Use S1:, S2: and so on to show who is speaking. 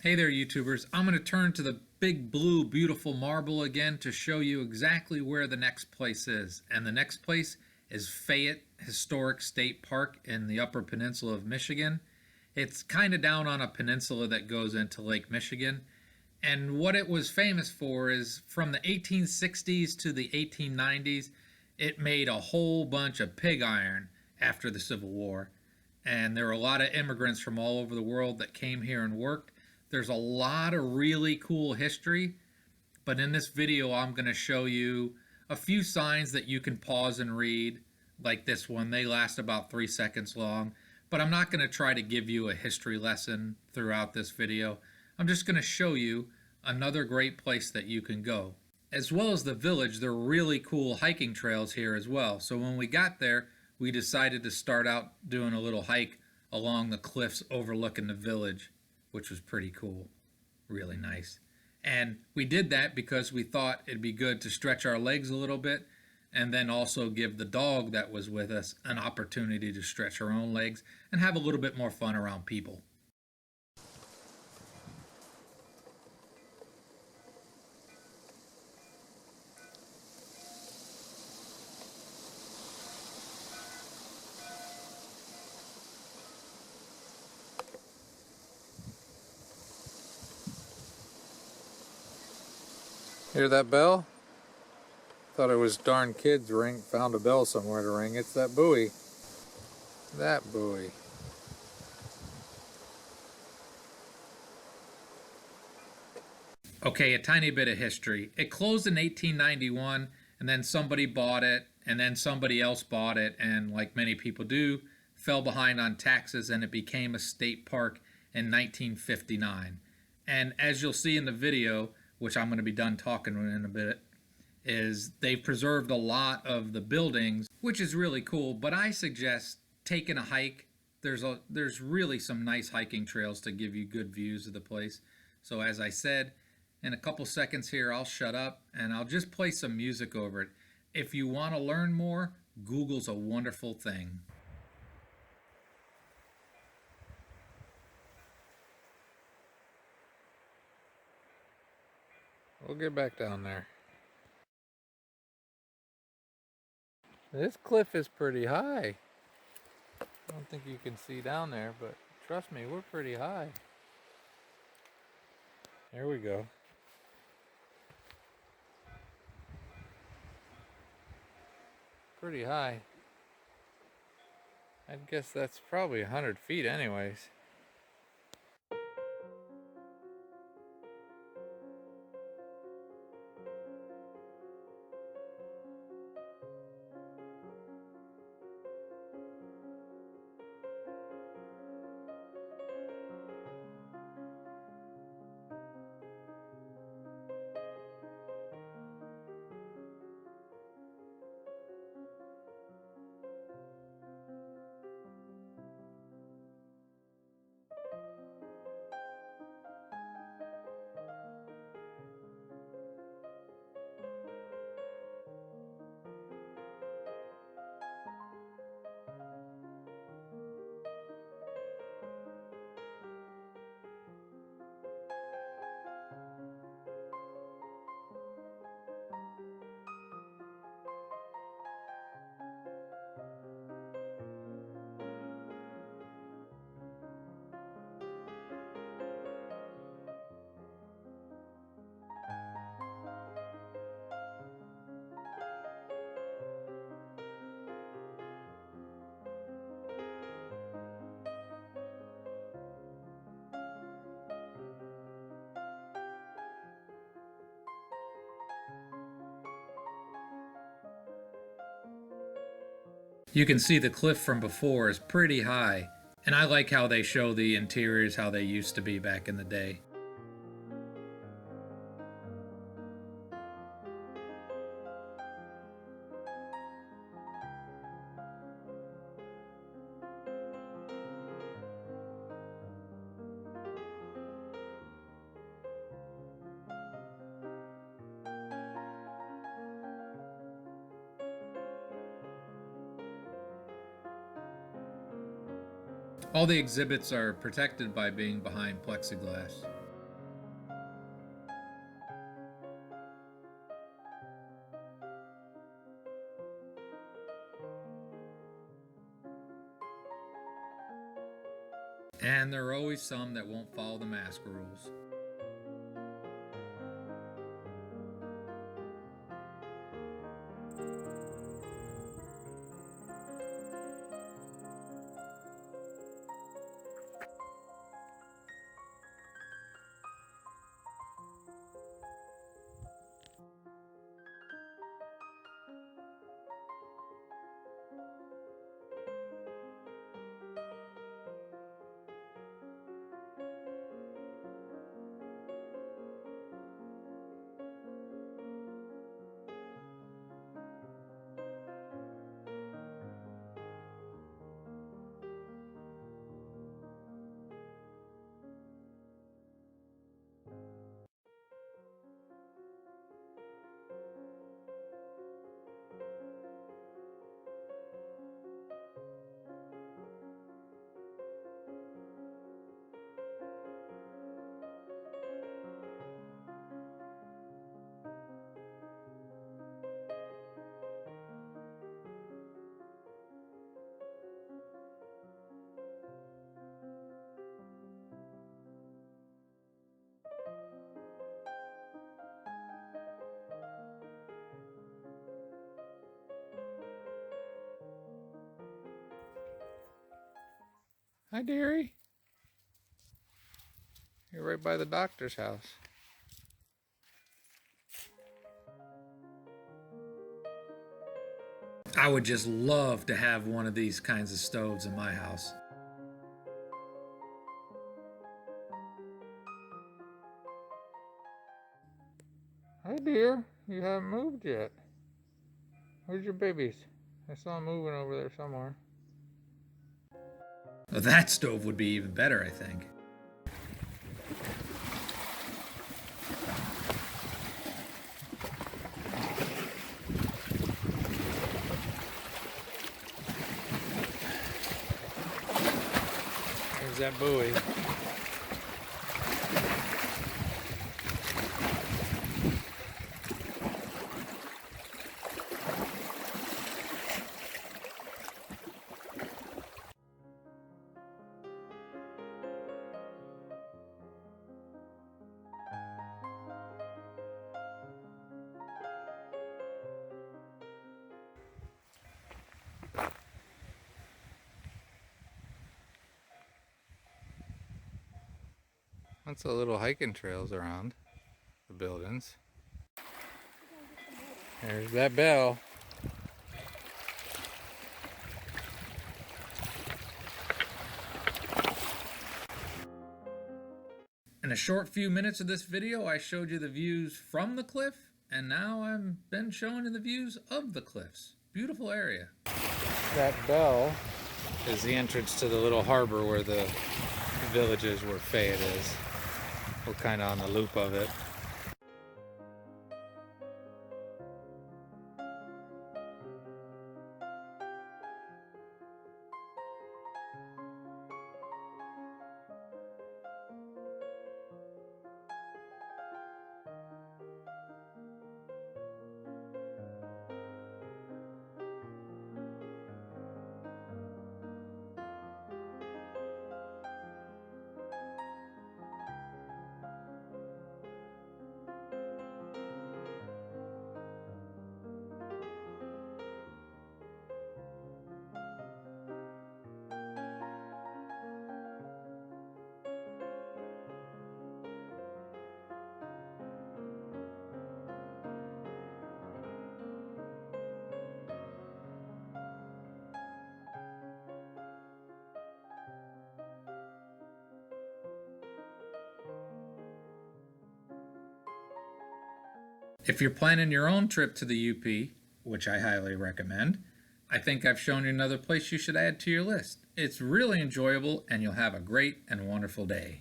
S1: Hey there, YouTubers. I'm going to turn to the big blue beautiful marble again to show you exactly where the next place is. And the next place is Fayette Historic State Park in the Upper Peninsula of Michigan. It's kind of down on a peninsula that goes into Lake Michigan. And what it was famous for is from the 1860s to the 1890s, it made a whole bunch of pig iron after the Civil War. And there were a lot of immigrants from all over the world that came here and worked. There's a lot of really cool history, but in this video I'm going to show you a few signs that you can pause and read, like this one. They last about 3 seconds long, but I'm not going to try to give you a history lesson throughout this video. I'm just going to show you another great place that you can go. As well as the village, there are really cool hiking trails here as well. So when we got there, we decided to start out doing a little hike along the cliffs overlooking the village, which was pretty cool, really nice. And we did that because we thought it'd be good to stretch our legs a little bit and then also give the dog that was with us an opportunity to stretch her own legs and have a little bit more fun around people. Hear that bell? Thought it was darn kids found a bell somewhere to ring. It's that buoy. That buoy. Okay, a tiny bit of history. It closed in 1891, and then somebody bought it, and then somebody else bought it, and like many people do, fell behind on taxes, and it became a state park in 1959. And as you'll see in the video, which I'm going to be done talking in a bit, is they've preserved a lot of the buildings, which is really cool, but I suggest taking a hike. There's really some nice hiking trails to give you good views of the place. So as I said, in a couple seconds here, I'll shut up and I'll just play some music over it. If you want to learn more, Google's a wonderful thing. We'll get back down there. This cliff is pretty high. I don't think you can see down there, but trust me, we're pretty high. Here we go. Pretty high. I'd guess that's probably 100 feet anyways. You can see the cliff from before is pretty high, and I like how they show the interiors how they used to be back in the day. All the exhibits are protected by being behind plexiglass. And there are always some that won't follow the mask rules. Hi, dearie. You're right by the doctor's house. I would just love to have one of these kinds of stoves in my house. Hi, dear. You haven't moved yet. Where's your babies? I saw them moving over there somewhere. Well, that stove would be even better, I think. There's that buoy. Lots of little hiking trails around the buildings. There's that bell. In a short few minutes of this video, I showed you the views from the cliff, and now I've been showing you the views of the cliffs. Beautiful area. That bell is the entrance to the little harbor where the village is, where Fayette is. We're kind of on the loop of it. If you're planning your own trip to the UP, which I highly recommend, I think I've shown you another place you should add to your list. It's really enjoyable and you'll have a great and wonderful day.